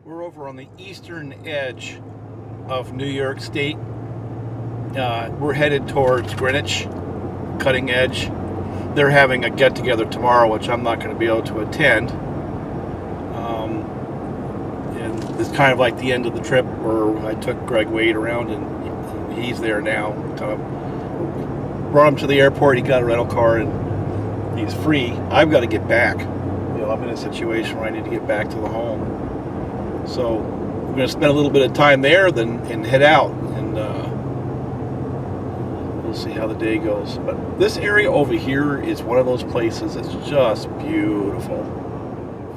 We're over on the eastern edge of New York State. We're headed towards Greenwich, cutting edge. They're having a get-together tomorrow, which I'm not going to be able to attend. And it's kind of like the end of the trip where I took Greg Wade around, and he's there now. Brought him to the airport. He got a rental car, and he's free. I've got to get back. I'm in a situation where I need to get back to the home. So we're going to spend a little bit of time there, and head out, and we'll see how the day goes. But this area over here is one of those places that's just beautiful.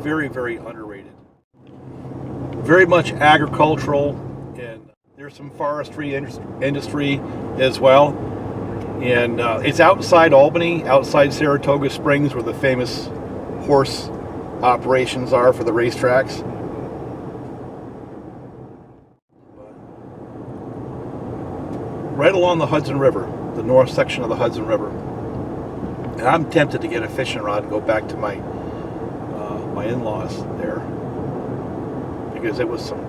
Very, very underrated. Very much agricultural, and there's some forestry industry as well. And it's outside Albany, outside Saratoga Springs, where the famous horse operations are for the racetracks. Right along the Hudson River, the north section of the Hudson River. And I'm tempted to get a fishing rod and go back to my in-laws there, because it was some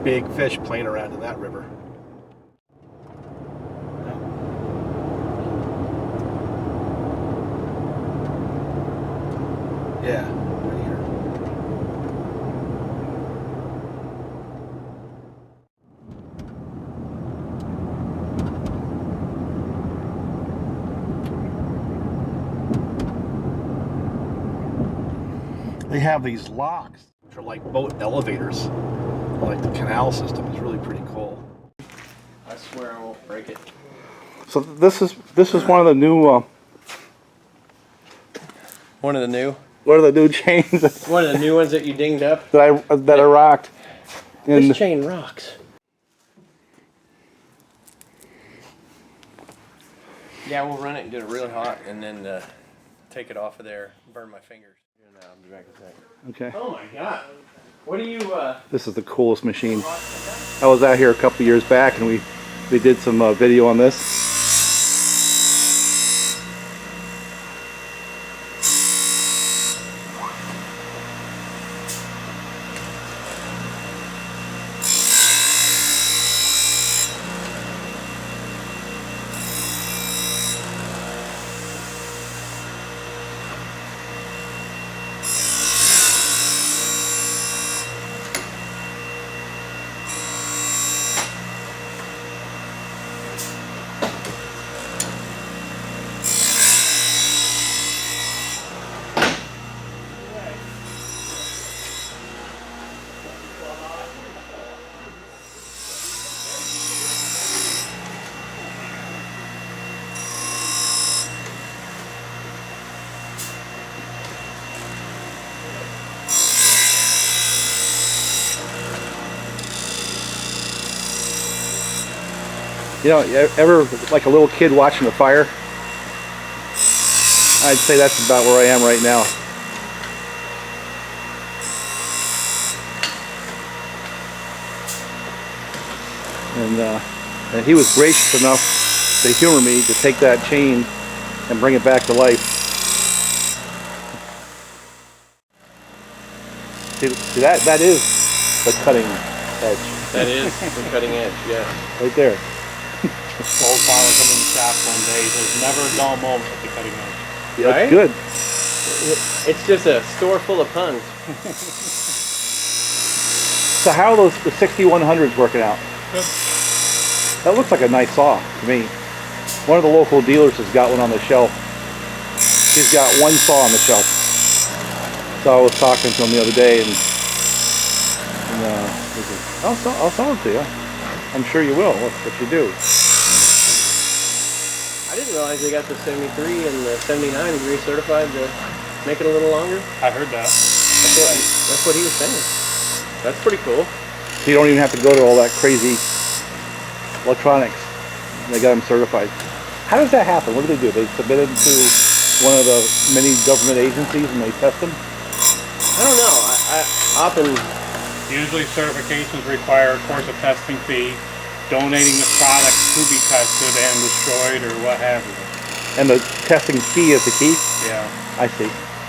big fish playing around in that river. Yeah, right here. They have these locks, which are like boat elevators. Like the canal system is really pretty cool. I swear I won't break it. So this is one of the new One of the new? What are the new chains? One of the new ones that you dinged up? that I rocked. This chain rocks. Yeah, we'll run it and get it really hot, and then take it off of there, burn my fingers. I'll be back in a second. Okay. Oh my god. What do you, This is the coolest machine. I was out here a couple years back, and we did some video on this. You know, ever like a little kid watching a fire? I'd say that's about where I am right now. And he was gracious enough to humor me to take that chain and bring it back to life. See that is the cutting edge. That is the cutting edge, yeah. Right there. Old father come in the shop one day. There's never a dull moment at the cutting edge. Yeah, Right? that's good. It's just a store full of puns. So how are the 6100s working out? Good. That looks like a nice saw to me. One of the local dealers has got one on the shelf. He's got one saw on the shelf. So I was talking to him the other day, and he said, I'll sell it to you. I'm sure you will. That's what you do. I didn't realize they got the 73 and the 79 recertified to make it a little longer. I heard that. That's what he was saying. That's pretty cool. So you don't even have to go to all that crazy electronics. They got them certified. How does that happen? What do? They submit it to one of the many government agencies and they test them? I don't know. I often... Usually certifications require a course of testing fee, donating the product to be tested and destroyed or what have you. And the testing fee is the key? Yeah. I see.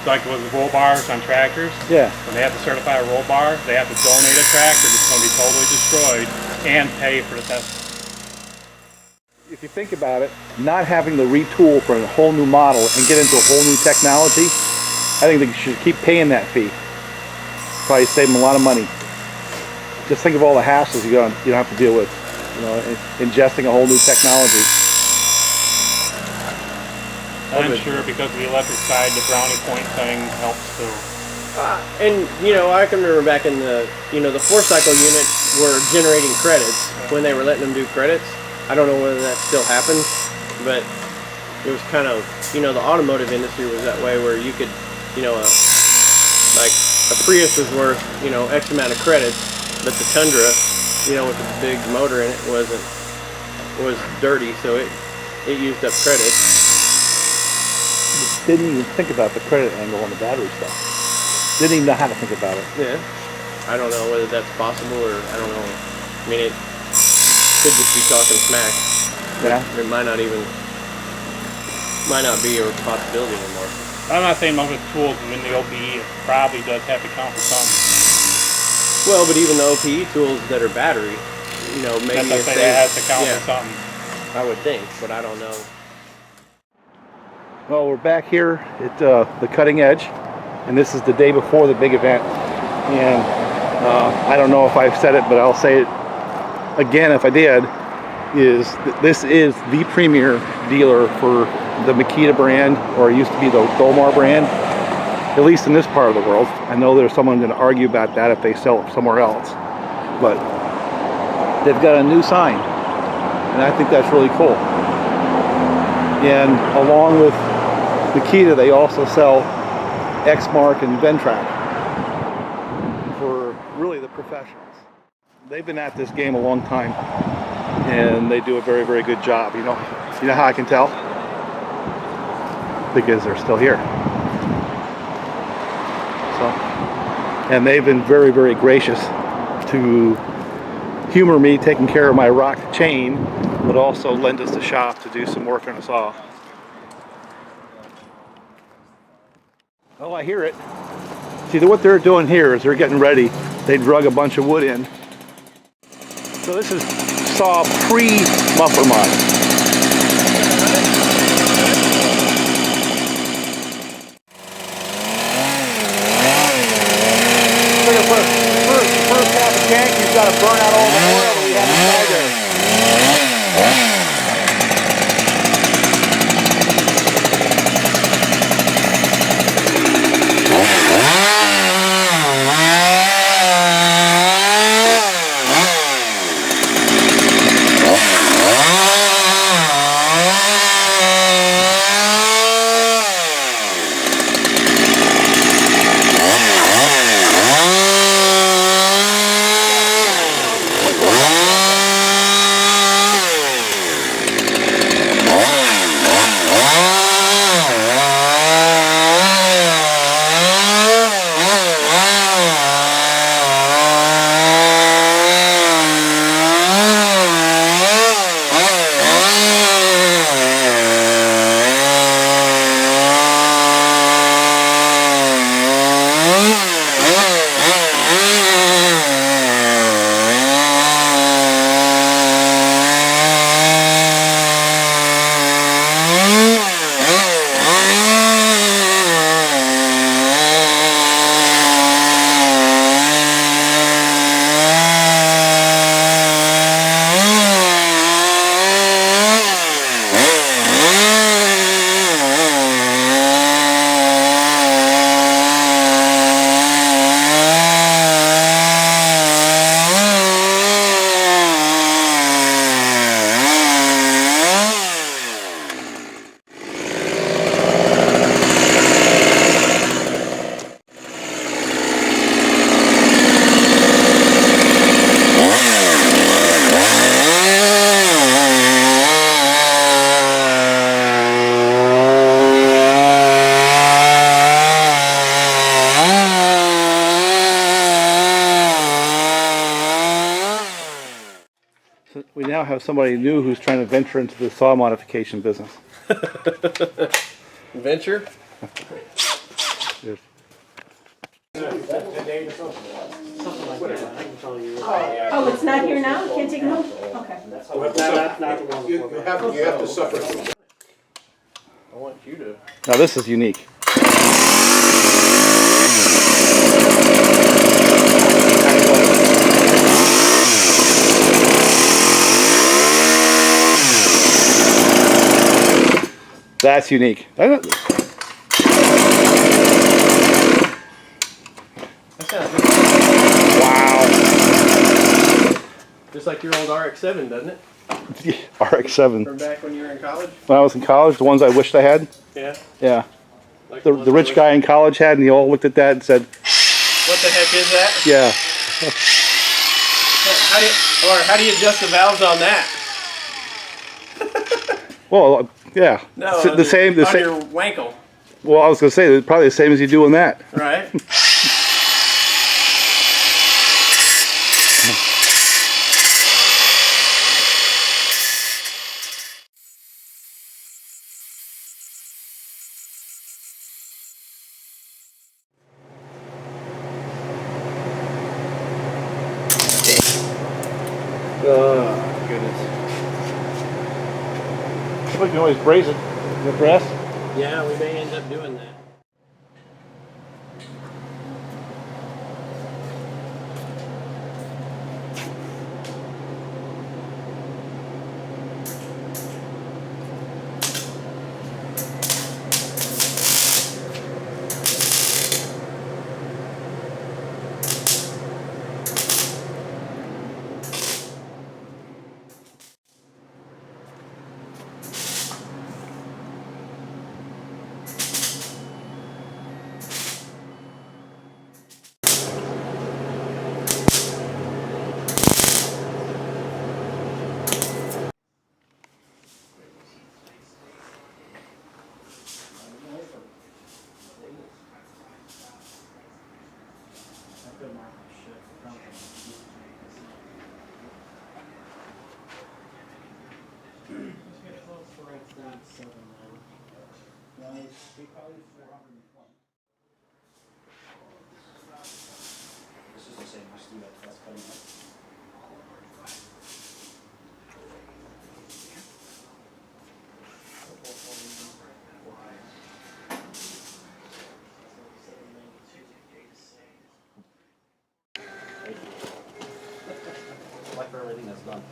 like with roll bars on tractors. Yeah. When they have to certify a roll bar, they have to donate a tractor that's going to be totally destroyed and pay for the testing. If you think about it, not having to retool for a whole new model and get into a whole new technology, I think they should keep paying that fee. Probably save them a lot of money. Just think of all the hassles you don't have to deal with, ingesting a whole new technology. I'm sure because of the electric side, the brownie point thing helps too. And I can remember back in the the 4-cycle units were generating credits when they were letting them do credits. I don't know whether that still happens, but it was kind of the automotive industry was that way where you could like a Prius was worth X amount of credits, but the Tundra with the big motor in it was dirty, so it used up credits. Didn't even think about the credit angle on the battery stuff. Didn't even know how to think about it. Yeah, I don't know whether that's possible or I don't know. I mean, it could just be talking smack. Yeah. It might not be a possibility anymore. I'm not saying most of the tools in the OPE probably does have to count for something. Well, but even the OPE tools that are battery, maybe if they have to count for something. I would think, but I don't know. Well, we're back here at the cutting edge, and this is the day before the big event. And I don't know if I've said it, but I'll say it again if I did, this is the premier dealer for the Makita brand, or it used to be the Dolmar brand, at least in this part of the world. I know there's someone going to argue about that if they sell it somewhere else, but they've got a new sign, and I think that's really cool. And along with Makita, they also sell X-Torq and Ventrac for really the professionals. They've been at this game a long time, and they do a very, very good job. You know how I can tell? Because they're still here. So, and they've been very, very gracious to humor me taking care of my rocked chain, but also lend us the shop to do some work on a saw. Oh, I hear it. See, what they're doing here is they're getting ready. They drug a bunch of wood in. So this is saw pre-muffler mod. First half of tank, you've got to burn out all the oil that we have inside there. We now have somebody new who's trying to venture into the saw modification business. Venture? Yes. Oh, it's not here now? Can't take it home? Okay. You have to suffer. I want you to. Now this is unique. That's unique. That sounds good. Wow. Just like your old RX-7, doesn't it? RX-7. From back when you were in college? When I was in college, the ones I wished I had. Yeah. Yeah. Like The ones rich I guy in college had, and he all looked at that and said, What the heck is that? yeah. How do you adjust the valves on that? Well, yeah. No, the same. on your wankle, Well, I was going to say, probably the same as you do on that. right? Oh, goodness. We can always braise it. The brass. Yeah, we may end up doing that. Like for everything that's done.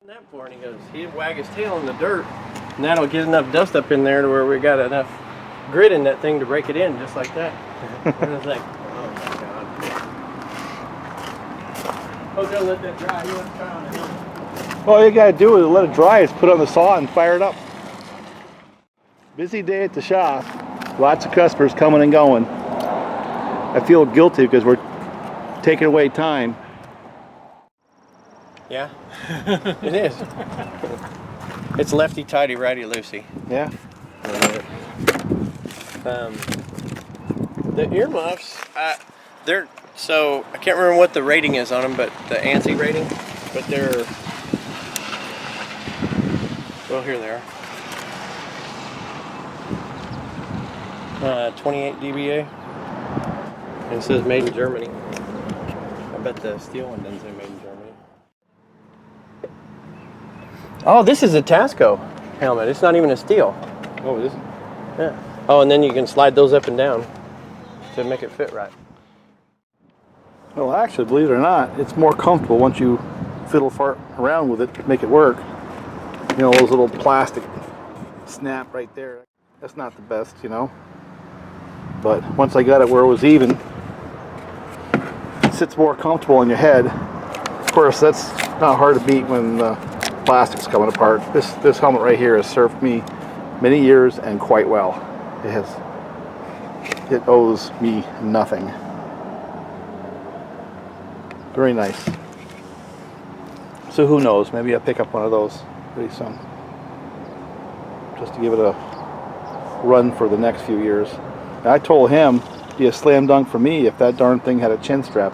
That for, and he goes, he'd wag his tail in the dirt, and that'll get enough dust up in there to where we got enough grit in that thing to break it in, just like that. And I was like, oh my god. I was gonna let that dry. You want to try on it? All you gotta do is let it dry, is put it on the saw and fire it up. Busy day at the shop. Lots of customers coming and going. I feel guilty because we're taking away time. Yeah, it is. It's lefty tighty, righty loosey. Yeah. The earmuffs, they're so I can't remember what the rating is on them, but the ANSI rating, but they're well, here they are. 28 dBA, and it says made in Germany. I bet the steel one doesn't say made in Germany. Oh, this is a Tasco helmet. It's not even a steel. Oh, it isn't? Yeah. Oh, and then you can slide those up and down to make it fit right. Well, actually, believe it or not, it's more comfortable once you fiddle around with it to make it work. You know, those little plastic snap right there. That's not the best, you know. But once I got it where it was even, it sits more comfortable on your head. Of course, that's not hard to beat when the plastic's coming apart. This helmet right here has served me many years and quite well. It owes me nothing. Very nice. So who knows, maybe I'll pick up one of those pretty soon. just to give it a run for the next few years. And I told him it'd be a slam dunk for me if that darn thing had a chin strap.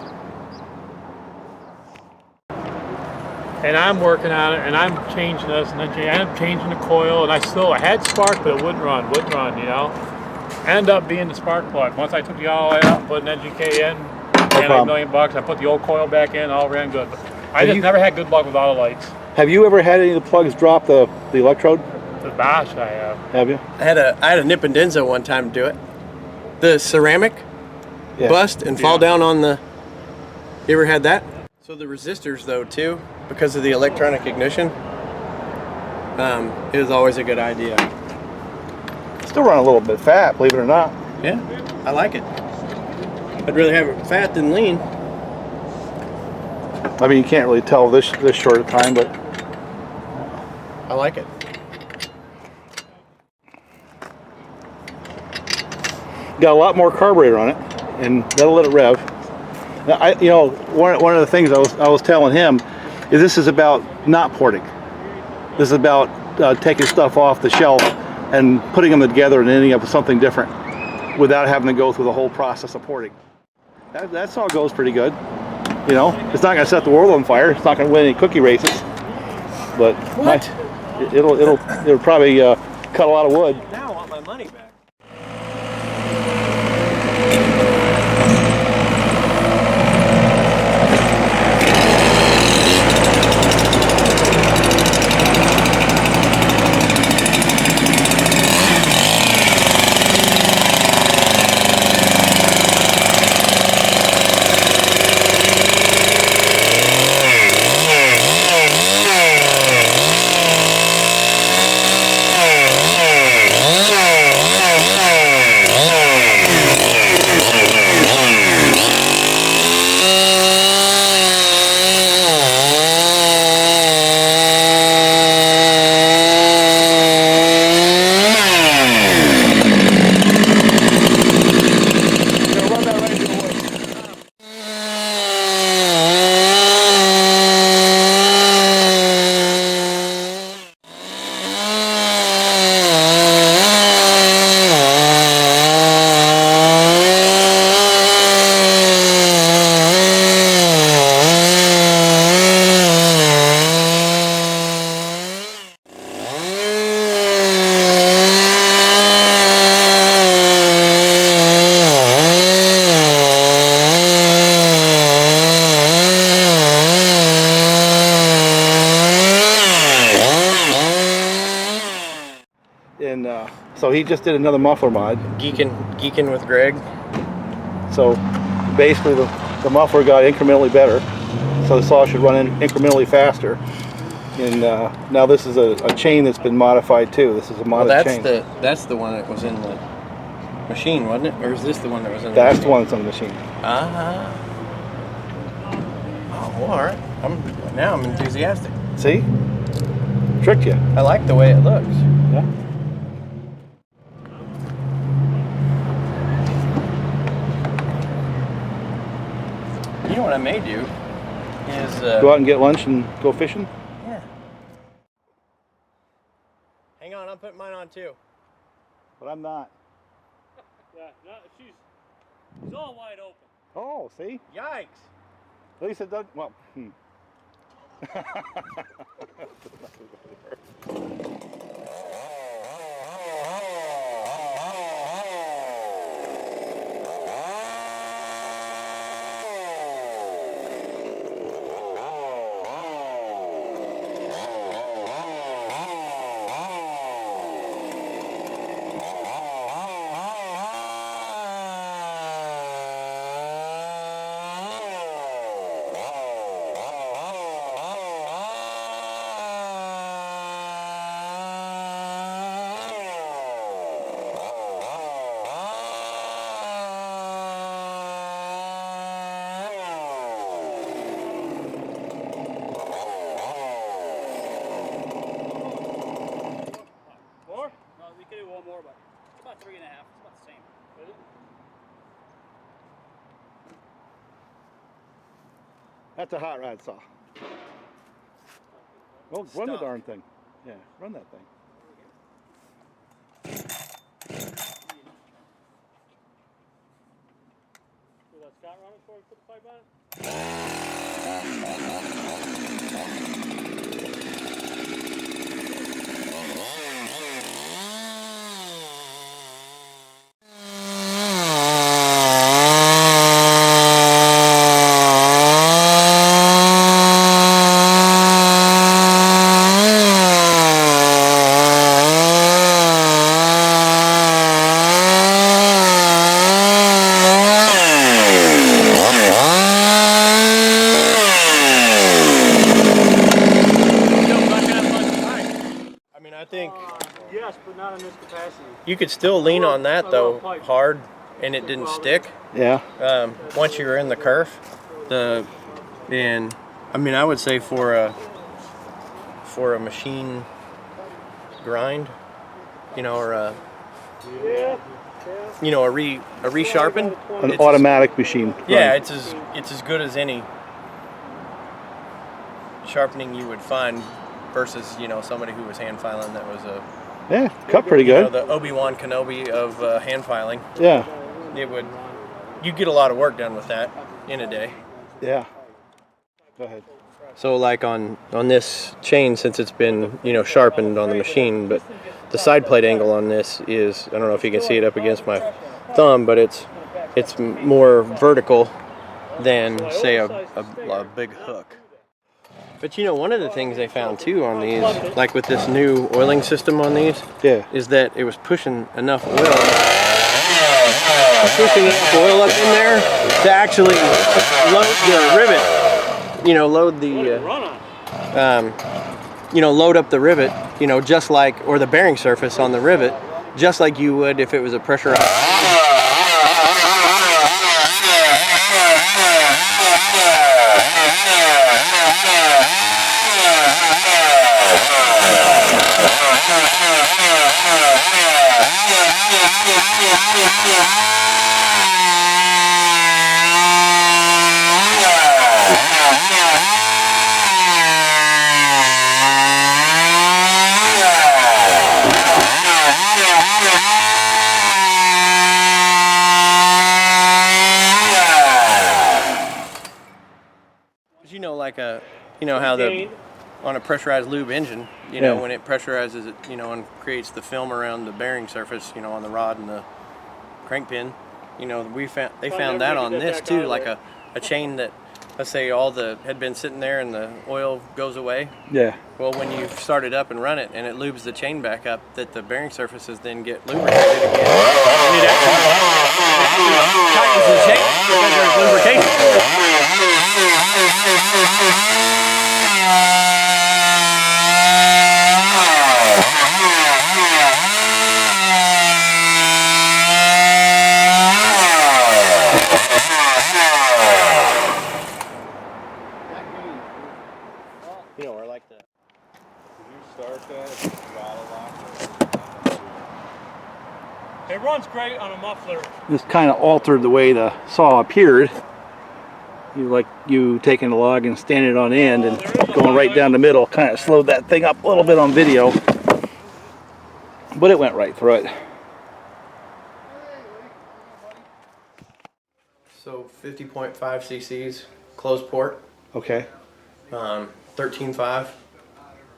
And I'm working on it, and I'm changing this, and then I'm changing the coil, and I had spark, but it wouldn't run, you know. Ended up being the spark plug. Once I took the all the way out, put an NGK in, and like $1 million, I put the old coil back in, all ran good. But I just never had good luck with auto lights. Have you ever had any of the plugs drop the electrode? The Bosch I have. Have you? I had a Nip and Denso one time do it. The ceramic bust and fall down on the. You ever had that? So the resistors though too, because of the electronic ignition, it is always a good idea. Still run a little bit fat, believe it or not. Yeah, I like it. I'd rather have it fat than lean. I mean, you can't really tell this short a time, but I like it. got a lot more carburetor on it, and that'll let it rev. Now, one of the things I was telling him is this is about not porting. This is about taking stuff off the shelf and putting them together and ending up with something different without having to go through the whole process of porting. That saw goes pretty good. You know, it's not going to set the world on fire. It's not going to win any cookie races, but it'll probably cut a lot of wood. Now I want my money back. And so he just did another muffler mod. Geeking with Greg. So basically the muffler got incrementally better. So the saw should run incrementally faster. And now this is a chain that's been modified too. This is a modded chain. That's the one that was in the machine, wasn't it? Or is this the one that was in the That's machine? the one that's on the machine. Oh, well, all right. Now I'm enthusiastic. See? Tricked you. I like the way it looks. Yeah. You know what I may do is Go out and get lunch and go fishing? Yeah. Hang on, I'm putting mine on too. But I'm not. Yeah, no, she's all wide open. Oh, see? Yikes. At least it doesn't. Well, More? No, we could do one more, but it's about 3.5. It's about the same. Is it? that's a hot rod saw. Well, run the darn thing. Yeah, run that thing. Scott run it before we put the pipe on it? Yes, but not in this capacity. You could still lean on that though hard, and it didn't stick. Yeah. Once you were in the kerf, and I mean I would say for a machine grind, you know, or a resharpen. An automatic machine. Yeah, it's as good as any sharpening you would find versus somebody who was hand filing that was a. Yeah, cut pretty good. The Obi-Wan Kenobi of hand filing. Yeah. You'd get a lot of work done with that in a day. Yeah. Go ahead. So like on this chain, since it's been sharpened on the machine, but the side plate angle on this is, I don't know if you can see it up against my thumb, but it's more vertical than say a big hook. But one of the things they found too on these, like with this new oiling system on these, is that it was pushing enough oil up in there to actually load the rivet. Load up the rivet. Just like, or the bearing surface on the rivet, just like you would if it was a pressurized. How on a pressurized lube engine, when it pressurizes it, and creates the film around the bearing surface, on the rod and the crank pin, they found that on this too, like a chain that, let's say had been sitting there and the oil goes away. Yeah. Well, when you start it up and run it and it lubes the chain back up, that the bearing surfaces then get lubricated again. And it actually tightens the chain because there's lubrication. Or like that. Did you start that throttle lock? It runs great on a muffler. This kind of altered the way the saw appeared. You taking the log and standing it on end and going right down the middle, kind of slowed that thing up a little bit on video. But it went right through it. So 50.5 cc's, closed port. Okay. 13.5.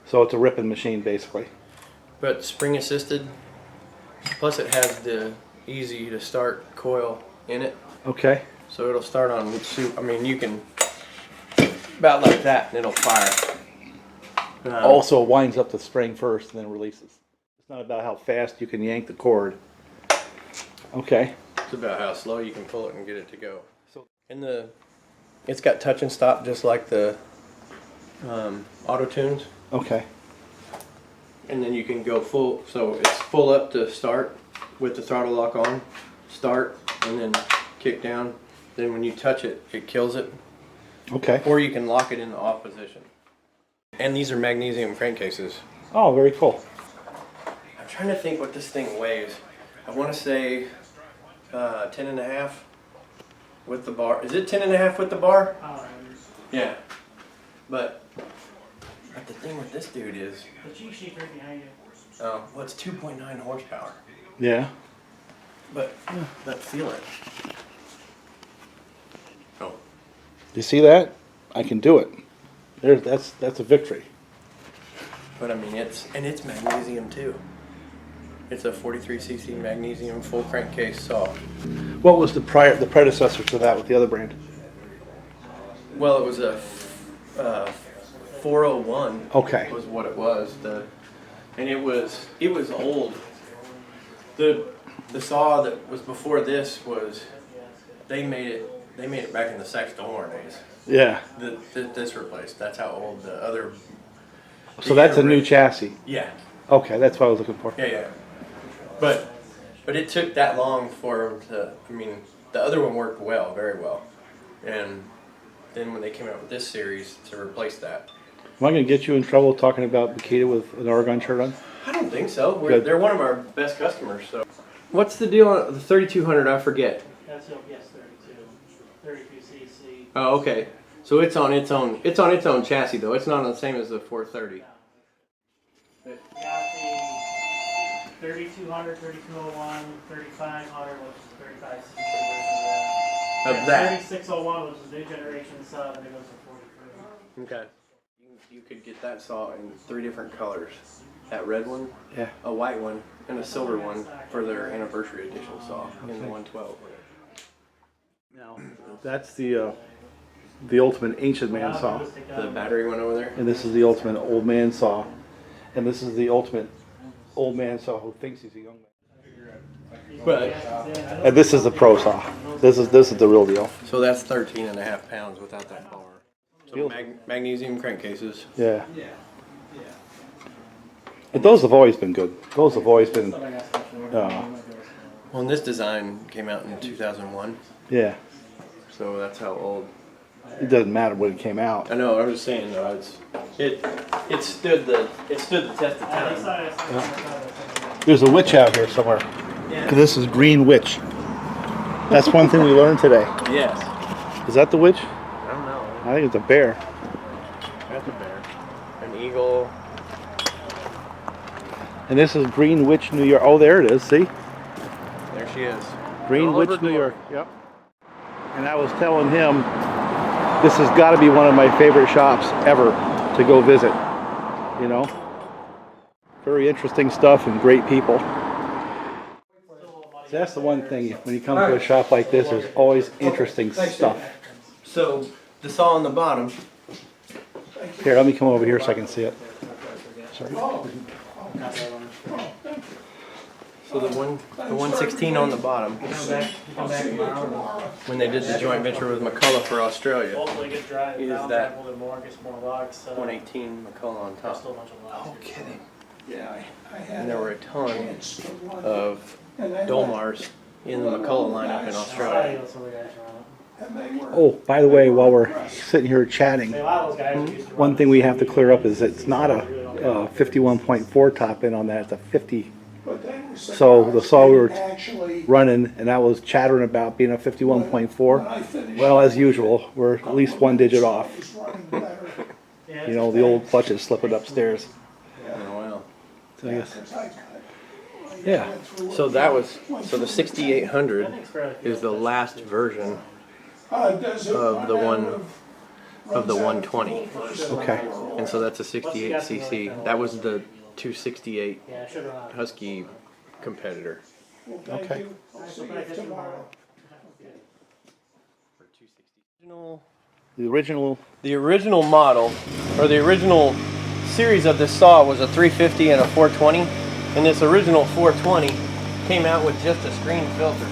So it's a ripping machine basically. But spring assisted. Plus it has the easy to start coil in it. Okay. So it'll start on, you can, about like that, and it'll fire. Also winds up the spring first and then releases. It's not about how fast you can yank the cord. Okay. It's about how slow you can pull it and get it to go. So it's got touch and stop just like the auto tunes. Okay. And then you can go full, so it's full up to start with the throttle lock on, start, and then kick down. Then when you touch it, it kills it. Okay. Or you can lock it in the off position. And these are magnesium crankcases. Oh, very cool. I'm trying to think what this thing weighs. I want to say 10.5 with the bar. Is it 10.5 with the bar? Yeah. But the thing with this dude is, The cheat sheet right behind you. well, it's 2.9 horsepower. Yeah. But feel it. You see that? I can do it. That's a victory. But I mean, it's magnesium too. It's a 43cc magnesium full crankcase saw. What was the predecessor to that with the other brand? Well, it was a 401. Okay. Was what it was. And it was old. The saw that was before this was they made it back in the Sax Delmar days. Yeah. This replaced. That's how old the other. So that's a new chassis. Yeah. Okay, that's what I was looking for. Yeah. But it took that long for them to. I mean, the other one worked well, very well, and then when they came out with this series to replace that. Am I going to get you in trouble talking about Makita with an Oregon shirt on? I don't think so. Good. They're one of our best customers. So. What's the deal on the 3200? I forget. That's LPS 32cc. Oh, okay. So it's on its own chassis though. It's not the same as the 430. Got the 3200, 3201, 3500, which is 35cc version Of that. 3601, which is new generation sub, and it goes to 43. Okay. You could get that saw in 3 different colors. That red one, Yeah. a white one, and a silver one for their anniversary edition saw in the 112. Now, that's the ultimate ancient man saw. The battery one over there. And this is the ultimate old man saw. And this is the ultimate old man saw who thinks he's a young man. But And this is the pro saw. This is the real deal. so that's 13.5 pounds without that bar. So magnesium crankcases. Yeah. But those have always been good. Those have always been, Well, and this design came out in 2001, yeah. so that's how old. It doesn't matter when it came out. I know. I was saying though, it stood the test of time. There's a witch out here somewhere. Yeah. This is Greenwich. That's one thing we learned today. Yes. Is that the witch? I don't know. I think it's a bear. That's a bear. An eagle. And this is Greenwich, New York. Oh, there it is. See? There she is. Greenwich, New York. Yep. And I was telling him this has got to be one of my favorite shops ever to go visit. You know? Very interesting stuff and great people. So that's the one thing. When you come to a shop like this, there's always interesting stuff. So the saw on the bottom. Here, let me come over here so I can see it. Sorry. So the 116 on the bottom. When they did the joint venture with McCullough for Australia, is that 118 McCullough on top. Oh, kidding. And there were a ton of Dolmars in the McCullough lineup in Australia. Oh, by the way, while we're sitting here chatting, one thing we have to clear up is it's not a 51.4 top end on that, it's a 50. So the saw we were running, and I was chattering about being a 51.4. Well, as usual, we're at least one digit off. You know, the old clutch is slipping upstairs. Oh, wow. So I guess, yeah. So the 6800 is the last version of the 120. Okay. And so that's a 68cc. That was the 268 Husky competitor. Okay. The original model, or the original series of this saw was a 350 and a 420, and this original 420 came out with just a screen filter.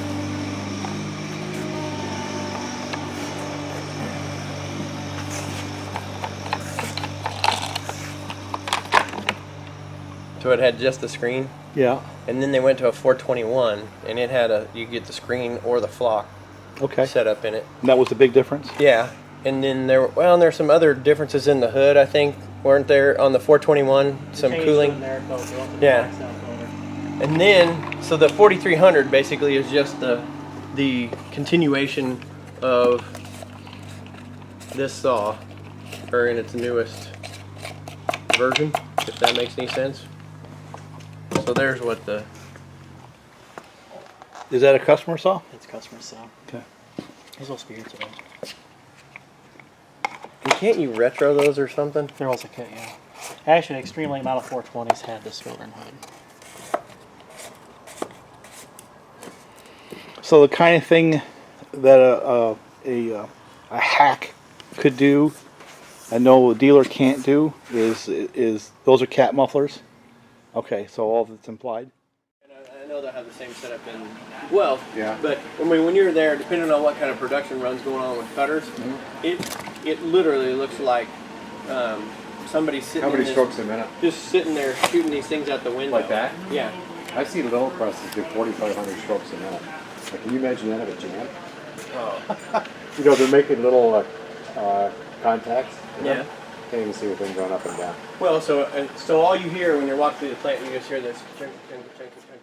So it had just the screen, Yeah. and then they went to a 421, and it had you get the screen or the flock Okay. set up in it. And that was the big difference? Yeah, and then there's some other differences in the hood, I think, weren't there on the 421? Some cooling. Yeah. And then, so the 4300 basically is just the continuation of this saw, or in its newest version, if that makes any sense. So there's what the... Is that a customer saw? It's customer saw. Okay. He's supposed to be here today. Can't you retro those or something? There was a kit, yeah. Actually, Extreme Late Model 420s had this Squadron hood. So the kind of thing that a hack could do, I know a dealer can't do, is those are cat mufflers. Okay, so all that's implied. I know they have the same setup in, well, Yeah. but I mean, when you're there, depending on what kind of production runs going on with cutters, it literally looks like somebody sitting. How many in this, strokes a minute? just sitting there shooting these things out the window. Like that? Yeah. I've seen little presses do 4,500 strokes a minute. Like, can you imagine that of a jam? Oh. You know, they're making little contacts. You know? Yeah. Can't even see the thing going up and down. Well, so all you hear when you're walking through the plant, you just hear this chunk, chunk, chunk, chunk, chunk.